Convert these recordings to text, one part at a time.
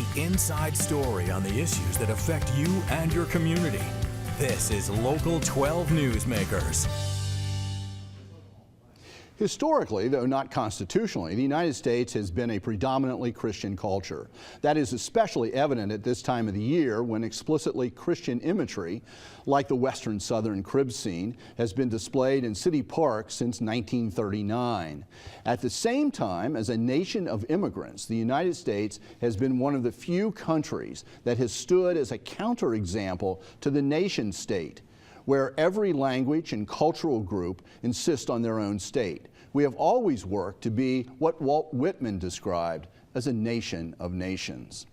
the inside story on the issues that affect you and your community. This is Local 12 Newsmakers. Historically, though not constitutionally, the United States has been a predominantly Christian culture. That is especially evident at this time of the year when explicitly Christian imagery, like the Western Southern crib scene, has been displayed in city parks since 1939. At the same time, as a nation of immigrants, the United States has been one of the few countries that has stood as a counterexample to the nation state, where every language and cultural group insist on their own state. We have always worked to be what Walt Whitman described as a nation of nations.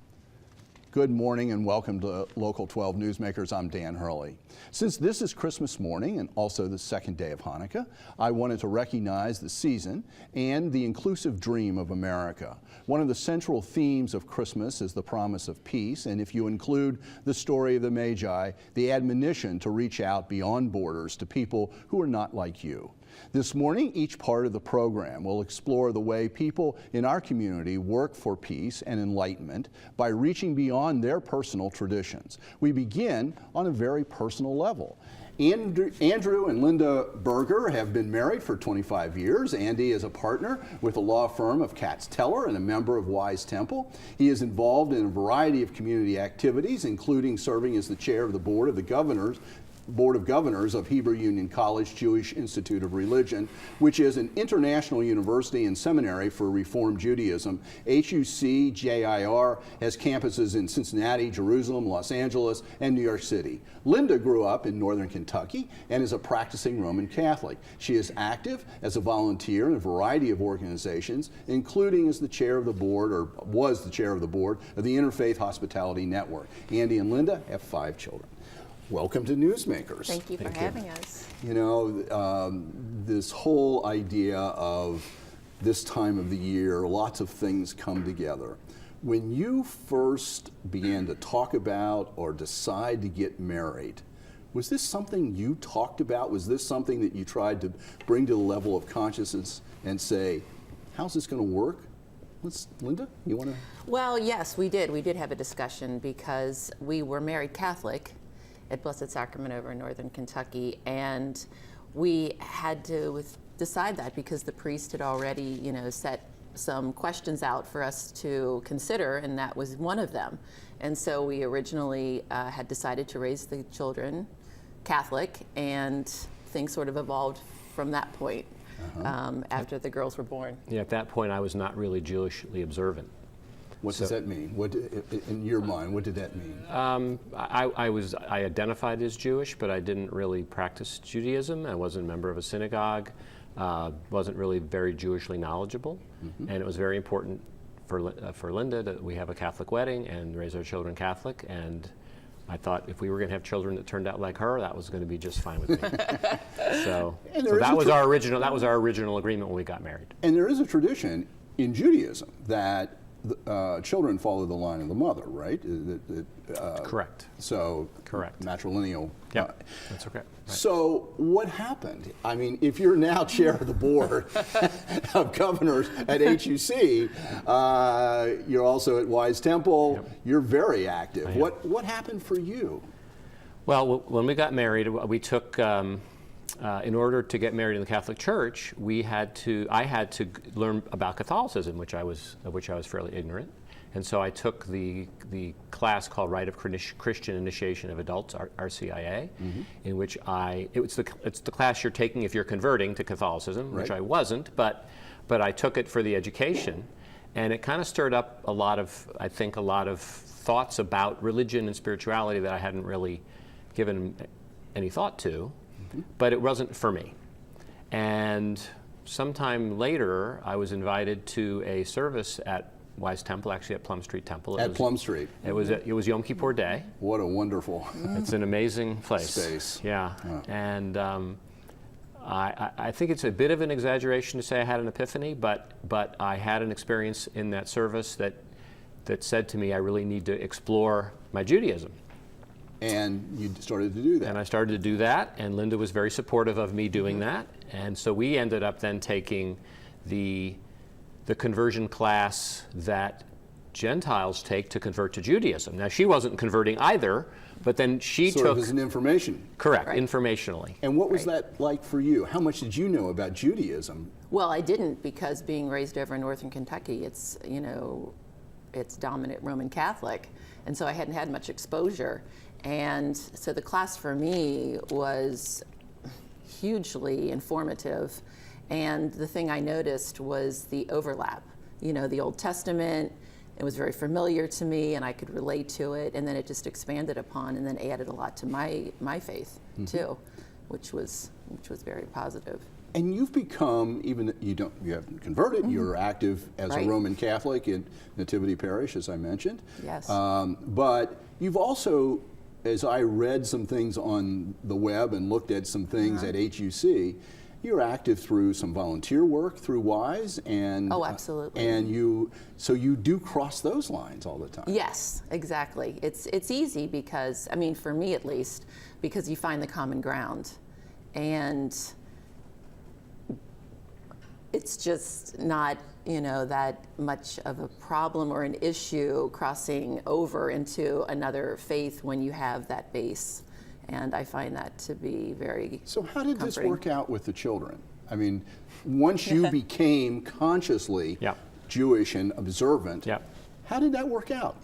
Good morning and welcome to Local 12 Newsmakers. I'm Dan Hurley. Since this is Christmas morning and also the second day of Hanukkah, I wanted to recognize the season and the inclusive dream of America. One of the central themes of Christmas is the promise of peace, and if you include the story of the Magi, the admonition to reach out beyond borders to people who are not like you. This morning, each part of the program will explore the way people in our community work for peace and enlightenment by reaching beyond their personal traditions. We begin on a very personal level. Andrew and Linda Berger have been married for 25 years. Andy is a partner with the law firm of Katz Teller and a member of Wise Temple. He is involved in a variety of community activities, including serving as the chair of the Board of Governors of Hebrew Union College Jewish Institute of Religion, which is an international university and seminary for Reform Judaism. HUC-JIR has campuses in Cincinnati, Jerusalem, Los Angeles, and New York City. Linda grew up in northern Kentucky and is a practicing Roman Catholic. She is active as a volunteer in a variety of organizations, including as the chair of the board, or was the chair of the board, of the Interfaith Hospitality Network. Andy and Linda have 5 children. Welcome to Newsmakers. Thank you for having us. You know, this whole idea of this time of the year, lots of things come together. When you first began to talk about or decide to get married, was this something you talked about? Was this something that you tried to bring to the level of consciousness and say, how's this going to work? Linda, you want to? Well, yes, we did. We did have a discussion because we were married Catholic at Blessed Sacrament over in northern Kentucky, and we had to decide that because the priest had already, set some questions out for us to consider, and that was one of them. And so we originally had decided to raise the children Catholic, and things sort of evolved from that point after the girls were born. Yeah, at that point I was not really Jewishly observant. What does that mean? What, in your mind, what did that mean? I identified as Jewish, but I didn't really practice Judaism. I wasn't a member of a synagogue, wasn't really very Jewishly knowledgeable, and it was very important for Linda that we have a Catholic wedding and raise our children Catholic, and I thought if we were going to have children that turned out like her, that was going to be just fine with me. so that was our original agreement when we got married. And there is a tradition in Judaism that children follow the line of the mother, right? Correct. So, correct. Matrilineal. Yeah, that's okay. Right. So, what happened? I mean, if you're now chair of the board of governors at HUC, you're also at Wise Temple. Yep. You're very active. What happened for you? Well, when we got married, we took. In order to get married in the Catholic Church, I had to learn about Catholicism, of which I was fairly ignorant, and so I took the class called Rite of Christian Initiation of Adults, RCIA, in which it's the class you're taking if you're converting to Catholicism, which I wasn't, but I took it for the education, and it kind of stirred up a lot of thoughts about religion and spirituality that I hadn't really given any thought to. But it wasn't for me. And sometime later, I was invited to a service at Wise Temple, actually at Plum Street Temple. Plum Street. It was Yom Kippur Day. What a wonderful. It's an amazing place. Space. Yeah. And I think it's a bit of an exaggeration to say I had an epiphany, but I had an experience in that service that said to me, I really need to explore my Judaism. And you started to do that. And I started to do that, and Linda was very supportive of me doing that. And so we ended up then taking the conversion class that Gentiles take to convert to Judaism. Now, she wasn't converting either, but then she sort took... of as an information. Correct, Right. informationally. And what was that like for you? How much did you know about Judaism? Well, I didn't, because being raised over in northern Kentucky, it's, it's dominant Roman Catholic, and so I hadn't had much exposure. And so the class for me was hugely informative, and the thing I noticed was the overlap. The Old Testament, it was very familiar to me, and I could relate to it, and then it just expanded upon and then added a lot to my faith too, which was very positive. And you've become, even you haven't converted, you're active as Right. a Roman Catholic in Nativity Parish, as I mentioned. Yes. But you've also, as I read some things on the web and looked at some things at HUC, you're active through some volunteer work through WISE, and Oh, absolutely. So you do cross those lines all the time. Yes, exactly. It's easy because, for me at least, because you find the common ground, and it's just not, that much of a problem or an issue crossing over into another faith when you have that base. And I find that to be very So how did this comforting. work out with the children? Once you became consciously Yeah. Jewish and observant, Yeah. how did that work out?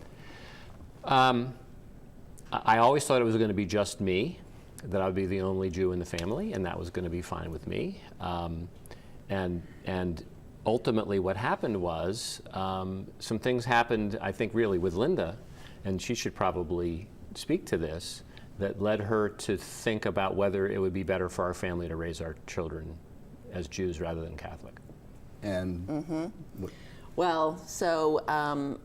I always thought it was going to be just me, that I would be the only Jew in the family, and that was going to be fine with me. And ultimately what happened was, some things happened, I think, really with Linda, and she should probably speak to this, that led her to think about whether it would be better for our family to raise our children as Jews rather than Catholic. And Well, so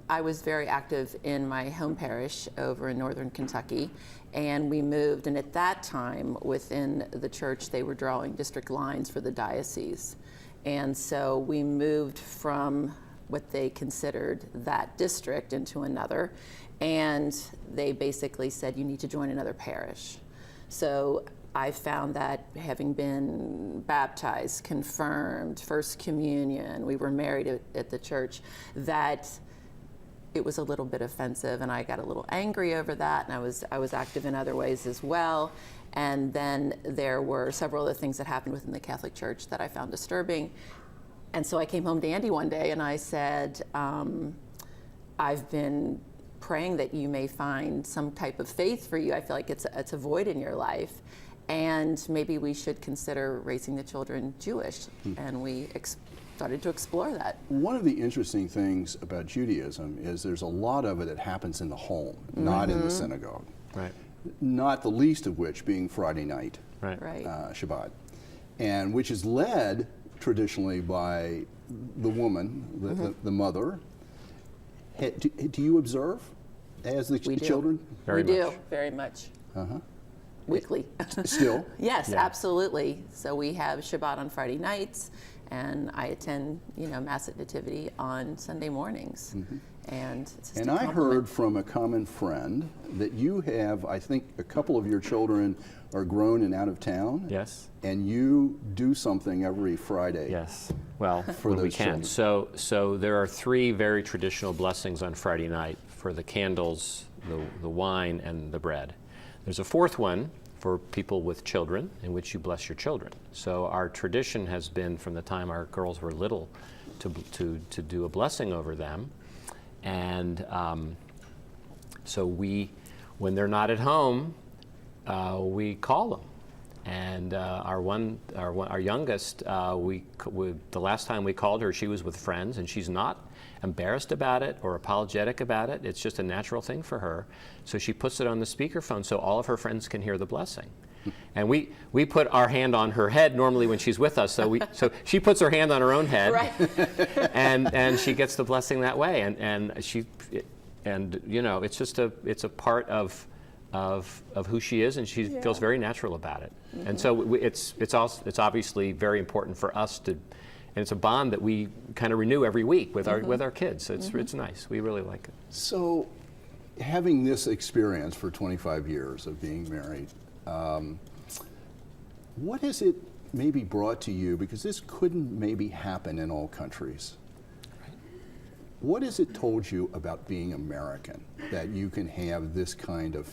I was very active in my home parish over in northern Kentucky, and we moved, and at that time within the church they were drawing district lines for the diocese. And so we moved from what they considered that district into another, and they basically said, you need to join another parish. So I found that, having been baptized, confirmed, First Communion, we were married at the church, that it was a little bit offensive, and I got a little angry over that, and I was active in other ways as well. And then there were several other things that happened within the Catholic Church that I found disturbing. And so I came home to Andy one day and I said, I've been praying that you may find some type of faith for you. I feel like it's a void in your life, and maybe we should consider raising the children Jewish. And we started to explore that. one of the interesting things about Judaism is there's a lot of it that happens in the home, not in the synagogue. Right. Not the least of which being Friday night, Right. Right. Shabbat, and which is led traditionally by the woman, the mother. Do you observe as the We do. children? Very we much. do, very much. Weekly. Still? Yes, Yeah. absolutely. So we have Shabbat on Friday nights, and I attend, Mass at Nativity on Sunday mornings. And it's just And a I compliment. heard from a common friend that you have, I think, a couple of your children are grown and out of town. Yes. And you do something every Friday. Yes. Well, For when we those can. children. So there are three very traditional blessings on Friday night for the candles, the wine, and the bread. There's a fourth one for people with children, in which you bless your children. So our tradition has been, from the time our girls were little, to do a blessing over them. And so when they're not at home, we call them. And our youngest, the last time we called her, she was with friends, and she's not embarrassed about it or apologetic about it. It's just a natural thing for her. So she puts it on the speakerphone so all of her friends can hear the blessing. And we put our hand on her head normally when she's with us. So she puts her hand on her own head, Right. and she gets the blessing that way. And it's just it's a part of who she is, and she feels very natural about it. And so it's obviously very important for us to, and it's a bond that we kind of renew every week with our kids. So it's nice. We really like it. So, having this experience for 25 years of being married, what has it maybe brought to you? Because this couldn't maybe happen in all countries. What has it told you about being American, that you can have this kind of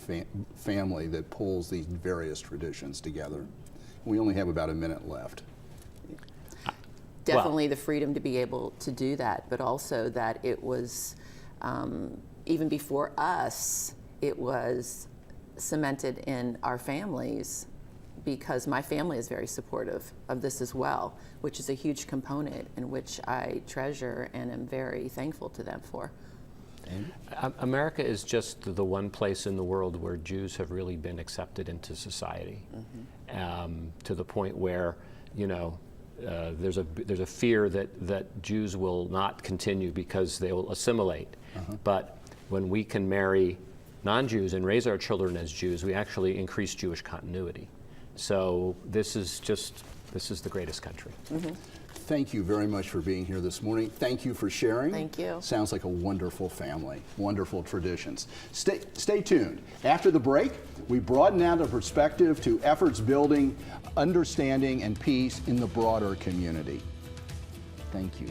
family that pulls these various traditions together? We only have about a minute left. Definitely the freedom to be able to do that, but also that it was, even before us, it was cemented in our families, because my family is very supportive of this as well, which is a huge component in which I treasure and am very thankful to them for. America is just the one place in the world where Jews have really been accepted into society, to the point where, you know, there's a fear that Jews will not continue because they will assimilate. But when we can marry non-Jews and raise our children as Jews, we actually increase Jewish continuity. So this is the greatest country. Thank you very much for being here this morning. Thank you for sharing. Thank you. Sounds like a wonderful family, wonderful traditions. Stay tuned. After the break, we broaden out the perspective to efforts building understanding and peace in the broader community. Thank you.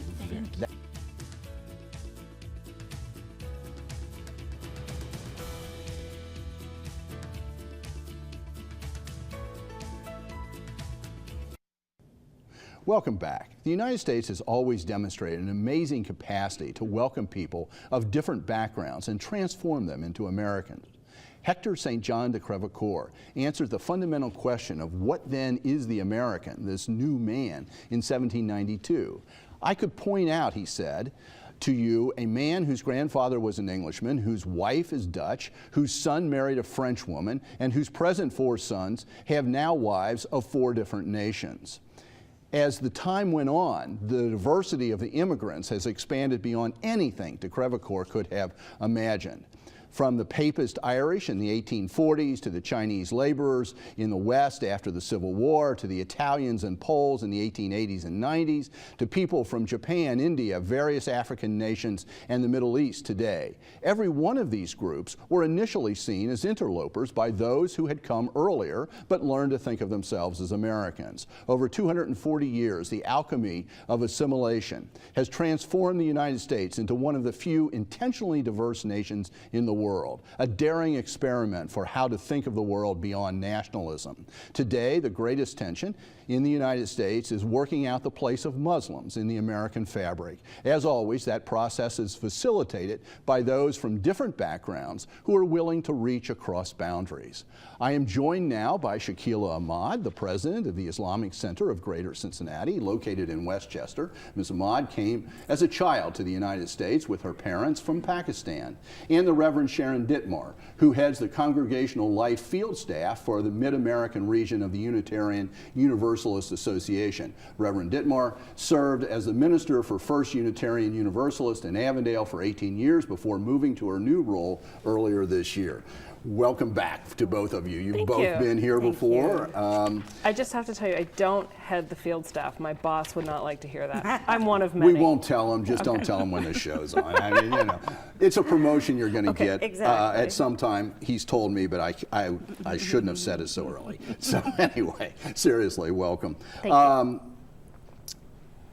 Welcome back. The United States has always demonstrated an amazing capacity to welcome people of different backgrounds and transform them into Americans. Hector St. John de Crevecoeur answered the fundamental question of what then is the American, this new man, in 1792. I could point out, he said, to you a man whose grandfather was an Englishman, whose wife is Dutch, whose son married a French woman, and whose present 4 sons have now wives of 4 different nations. As the time went on, the diversity of the immigrants has expanded beyond anything de Crevecoeur could have imagined. From the Papist Irish in the 1840s to the Chinese laborers in the West after the Civil War to the Italians and Poles in the 1880s and 90s to people from Japan, India, various African nations, and the Middle East today. Every one of these groups were initially seen as interlopers by those who had come earlier but learned to think of themselves as Americans. Over 240 years, the alchemy of assimilation has transformed the United States into one of the few intentionally diverse nations in the world, a daring experiment for how to think of the world beyond nationalism. Today, the greatest tension in the United States is working out the place of Muslims in the American fabric. As always, that process is facilitated by those from different backgrounds who are willing to reach across boundaries. I am joined now by Shakila Ahmad, the president of the Islamic Center of Greater Cincinnati, located in Westchester. Ms. Ahmad came as a child to the United States with her parents from Pakistan, and the Reverend Sharon Dittmar, who heads the Congregational Life Field Staff for the Mid-American region of the Unitarian Universalist Association. Reverend Dittmar served as the minister for First Unitarian Universalist in Avondale for 18 years before moving to her new role earlier this year. Welcome back to both of you. You've both been here before. I just have to tell you, I don't head the field staff. My boss would not like to hear that. I'm one of many. We won't tell them. Just don't tell them when the show's on. I mean, you know, it's a promotion you're going to get at some time. He's told me, but I shouldn't have said it so early. So anyway, seriously, welcome. Thank you.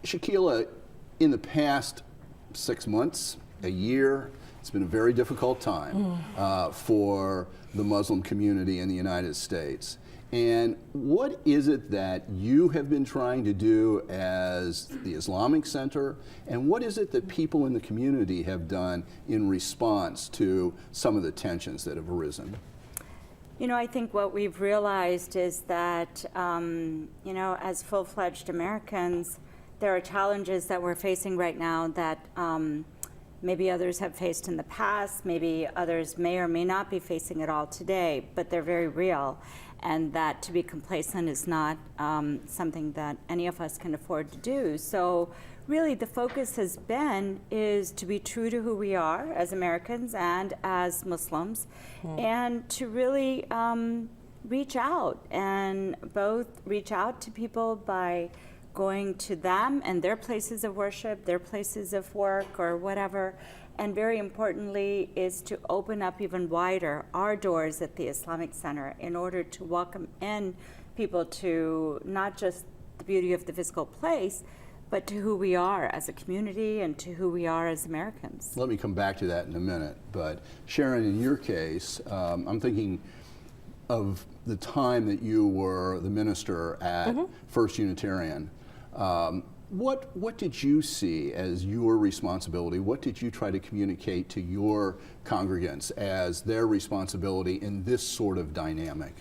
Shakila, in the past 6 months, a year, it's been a very difficult time for the Muslim community in the United States. And what is it that you have been trying to do as the Islamic Center, and what is it that people in the community have done in response to some of the tensions that have arisen? You know, I think what we've realized is that, you know, as full-fledged Americans, there are challenges that we're facing right now that maybe others have faced in the past, maybe others may or may not be facing it all today, but they're very real. And that to be complacent is not something that any of us can afford to do. So really the focus has been is to be true to who we are as Americans and as Muslims, and to really reach out, and both reach out to people by going to them and their places of worship, their places of work or whatever, and very importantly is to open up even wider our doors at the Islamic Center in order to welcome in people to not just the beauty of the physical place, but to who we are as a community and to who we are as Americans. Let me come back to that in a minute. But Sharon, in your case, I'm thinking of the time that you were the minister at First Unitarian. What did you see as your responsibility? What did you try to communicate to your congregants as their responsibility in this sort of dynamic?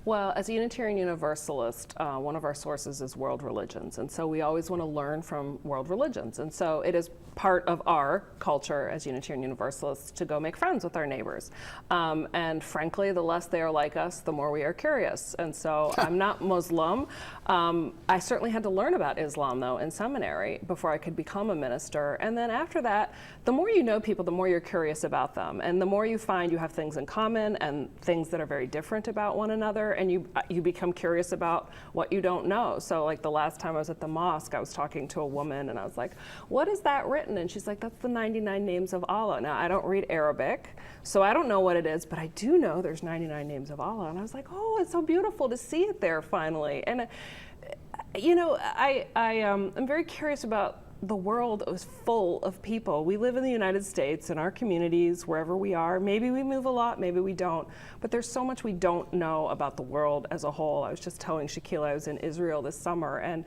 Well, as a Unitarian Universalist, one of our sources is world religions, and so we always want to learn from world religions. And so it is part of our culture as Unitarian Universalists to go make friends with our neighbors. And frankly, the less they are like us, the more we are curious. And so I'm not Muslim. I certainly had to learn about Islam, though, in seminary before I could become a minister. And then after that, the more you know people, the more you're curious about them. And the more you find you have things in common and things that are very different about one another, and you become curious about what you don't know. So like the last time I was at the mosque, I was talking to a woman and I was like, what is that written? And she's like, that's the 99 names of Allah. Now, I don't read Arabic, so I don't know what it is, but I do know there's 99 names of Allah. And I was like, oh, it's so beautiful to see it there finally. And you know, I'm very curious about the world is full of people. We live in the United States, in our communities, wherever we are. Maybe we move a lot, maybe we don't. But there's so much we don't know about the world as a whole. I was just telling Shakila I was in Israel this summer, and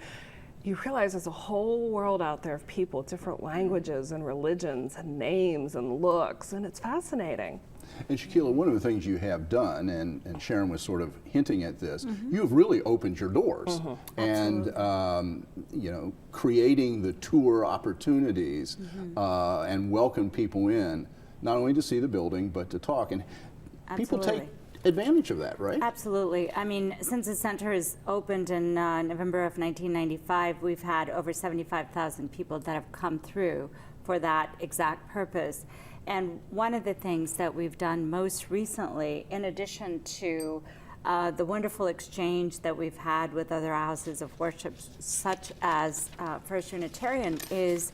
you realize there's a whole world out there of people, different languages and religions and names and looks, and it's fascinating. And Shakila, one of the things you have done, and Sharon was sort of hinting at this, you have really opened your doors, and you know, creating the tour opportunities and welcome people in, not only to see the building but to talk, and people take advantage of that, right? Absolutely. I mean, since the center has opened in November of 1995, we've had over 75,000 people that have come through for that exact purpose. And one of the things that we've done most recently, in addition to the wonderful exchange that we've had with other houses of worship, such as First Unitarian, is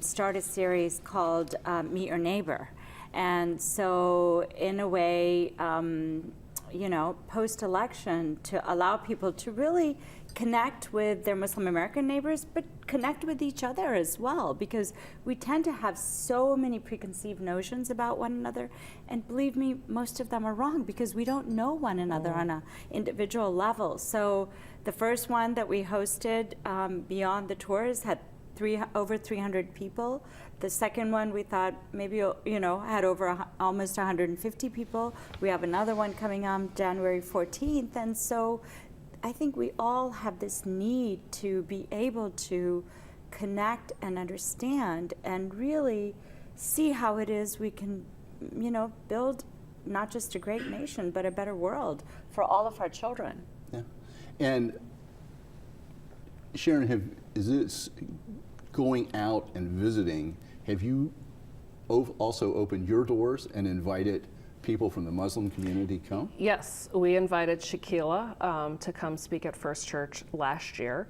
start a series called Meet Your Neighbor. And so, in a way, you know, post-election, to allow people to really connect with their Muslim American neighbors, but connect with each other as well, because we tend to have so many preconceived notions about one another, and believe me, most of them are wrong because we don't know one another on an individual level. So the first one that we hosted, Beyond the Tours, had over 300 people. The second one we thought maybe, you know, had over almost 150 people. We have another one coming on January 14th, and so I think we all have this need to be able to connect and understand and really see how it is we can, you know, build not just a great nation, but a better world for all of our children. Yeah. And Sharon, is this going out and visiting, have you also opened your doors and invited people from the Muslim community come? Yes, we invited Shakila to come speak at First Church last year,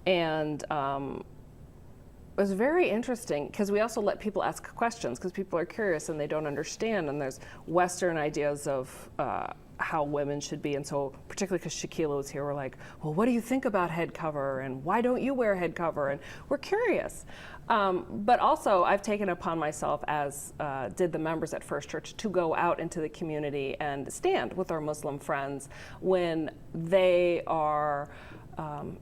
and it was very interesting because we also let people ask questions because people are curious and they don't understand, and there's Western ideas of how women should be, and so particularly because Shakila was here, we're like, well, what do you think about head cover, and why don't you wear head cover, and we're curious. But also, I've taken upon myself, as did the members at First Church, to go out into the community and stand with our Muslim friends when they are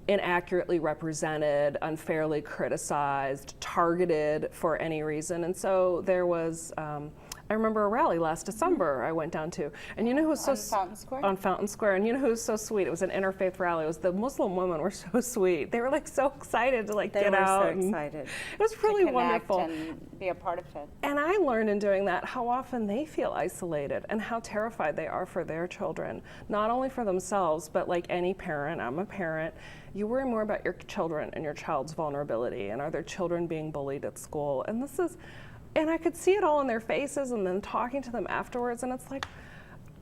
inaccurately represented, unfairly criticized, targeted for any reason. And so there was, I remember a rally last December I went down to, and you know who was so Fountain Square? On Fountain Square, and you know who was so sweet? It was an interfaith rally. It was the Muslim women were so sweet. They were like so excited to like get out. They were so excited. It was really to connect wonderful. And be a part of it. And I learned in doing that how often they feel isolated and how terrified they are for their children, not only for themselves, but like any parent. I'm a parent. You worry more about your children and your child's vulnerability, and are their children being bullied at school? And this is. And I could see it all in their faces, and then talking to them afterwards, and it's like,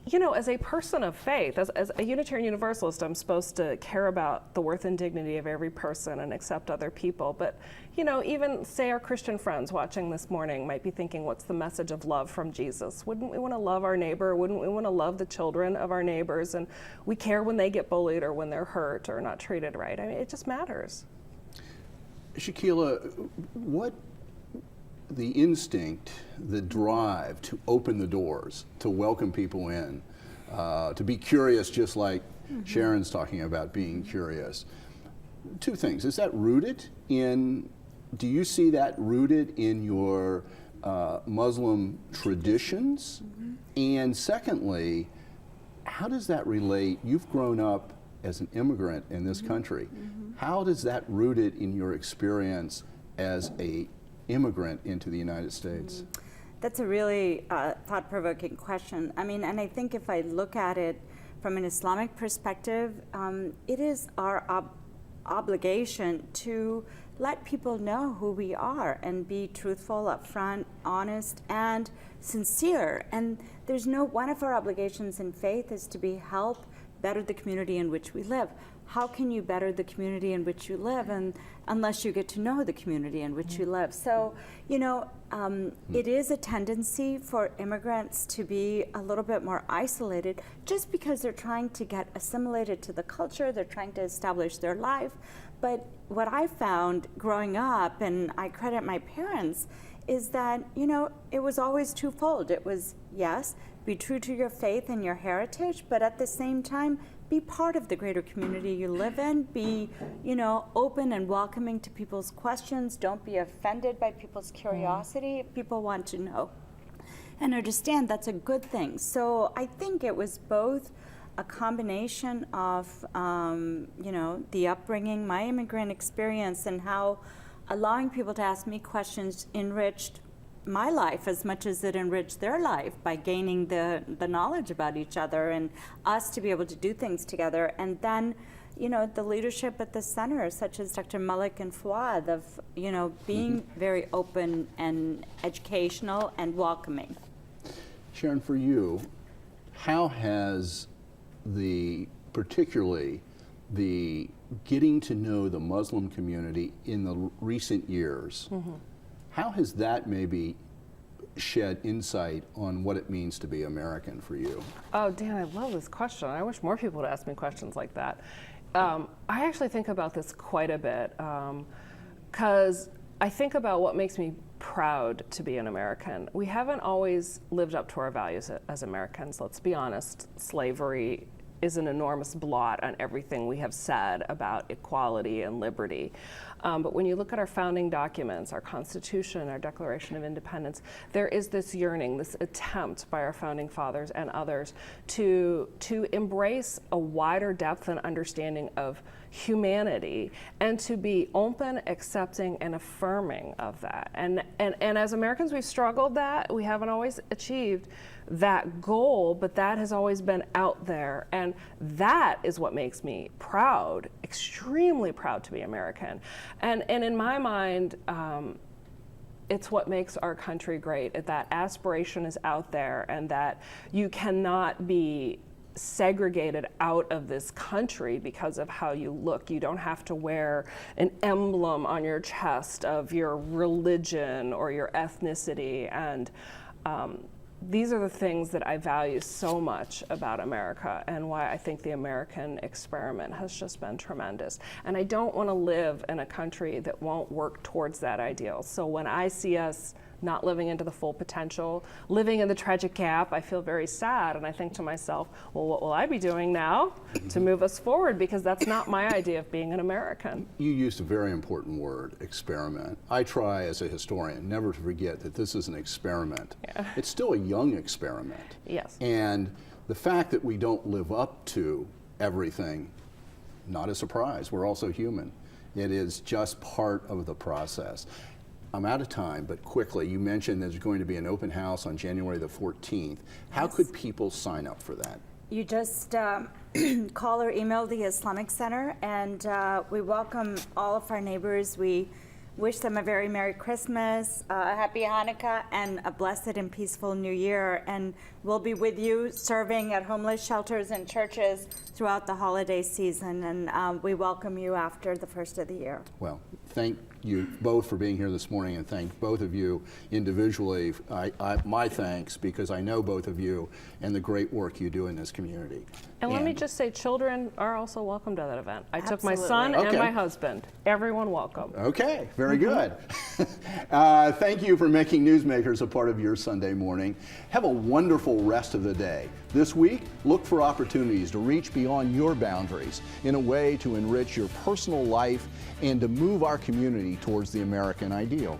you know, as a person of faith, as a Unitarian Universalist, I'm supposed to care about the worth and dignity of every person and accept other people. But, you know, even say our Christian friends watching this morning might be thinking, what's the message of love from Jesus? Wouldn't we want to love our neighbor? Wouldn't we want to love the children of our neighbors? And we care when they get bullied or when they're hurt or not treated right. I mean, it just matters. Shakila, what the instinct, the drive to open the doors, to welcome people in, to be curious, just like Sharon's talking about being curious. Two things. Is that rooted in, do you see that rooted in your Muslim traditions? And secondly, how does that relate? You've grown up as an immigrant in this country. How does that rooted in your experience as a immigrant into the United States? That's a really thought-provoking question. I mean, and I think if I look at it from an Islamic perspective, it is our obligation to let people know who we are and be truthful, upfront, honest, and sincere. And there's no, one of our obligations in faith is to help better the community in which we live. How can you better the community in which you live unless you get to know the community in which you live? So, you know, it is a tendency for immigrants to be a little bit more isolated just because they're trying to get assimilated to the culture, they're trying to establish their life. But what I found growing up, and I credit my parents, is that, you know, it was always twofold. It was, yes, be true to your faith and your heritage, but at the same time, be part of the greater community you live in. Be, you know, open and welcoming to people's questions. Don't be offended by people's curiosity. If people want to know and understand, that's a good thing. So I think it was both a combination of, you know, the upbringing, my immigrant experience, and how allowing people to ask me questions enriched my life as much as it enriched their life by gaining the knowledge about each other and us to be able to do things together. And then, you know, the leadership at the center, such as Dr. Malik and Fouad, of, you know, being very open and educational and welcoming. Sharon, for you, how has particularly the getting to know the Muslim community in the recent years, how has that maybe shed insight on what it means to be American for you? Oh, Dan, I love this question. I wish more people would ask me questions like that. I actually think about this quite a bit because I think about what makes me proud to be an American. We haven't always lived up to our values as Americans. Let's be honest. Slavery is an enormous blot on everything we have said about equality and liberty. But when you look at our founding documents, our Constitution, our Declaration of Independence, there is this yearning, this attempt by our founding fathers and others to embrace a wider depth and understanding of humanity and to be open, accepting, and affirming of that. And as Americans, we've struggled that. We haven't always achieved that goal, but that has always been out there. And that is what makes me proud, extremely proud to be American. And in my mind, it's what makes our country great, that aspiration is out there and that you cannot be segregated out of this country because of how you look. You don't have to wear an emblem on your chest of your religion or your ethnicity. And these are the things that I value so much about America and why I think the American experiment has just been tremendous. And I don't want to live in a country that won't work towards that ideal. So when I see us not living into the full potential, living in the tragic gap, I feel very sad. And I think to myself, well, what will I be doing now to move us forward? Because that's not my idea of being an American. You used a very important word, experiment. I try as a historian never to forget that this is an experiment. Yeah. It's still a young experiment. Yes. And the fact that we don't live up to everything, not a surprise. We're also human. It is just part of the process. I'm out of time, but quickly, you mentioned there's going to be an open house on January the 14th. How could people sign up for that? You just call or email the Islamic Center, and we welcome all of our neighbors. We wish them a very Merry Christmas, a Happy Hanukkah, and a blessed and peaceful New Year. And we'll be with you serving at homeless shelters and churches throughout the holiday season, and we welcome you after the first of the year. Well, thank you both for being here this morning and thank both of you individually. My thanks, because I know both of you and the great work you do in this community. And let me just say, children are also welcome to that event. I took my Absolutely. son and Okay. my husband. Everyone welcome. Okay, very good. Thank you for making Newsmakers a part of your Sunday morning. Have a wonderful rest of the day. This week, look for opportunities to reach beyond your boundaries in a way to enrich your personal life and to move our community towards the American ideal.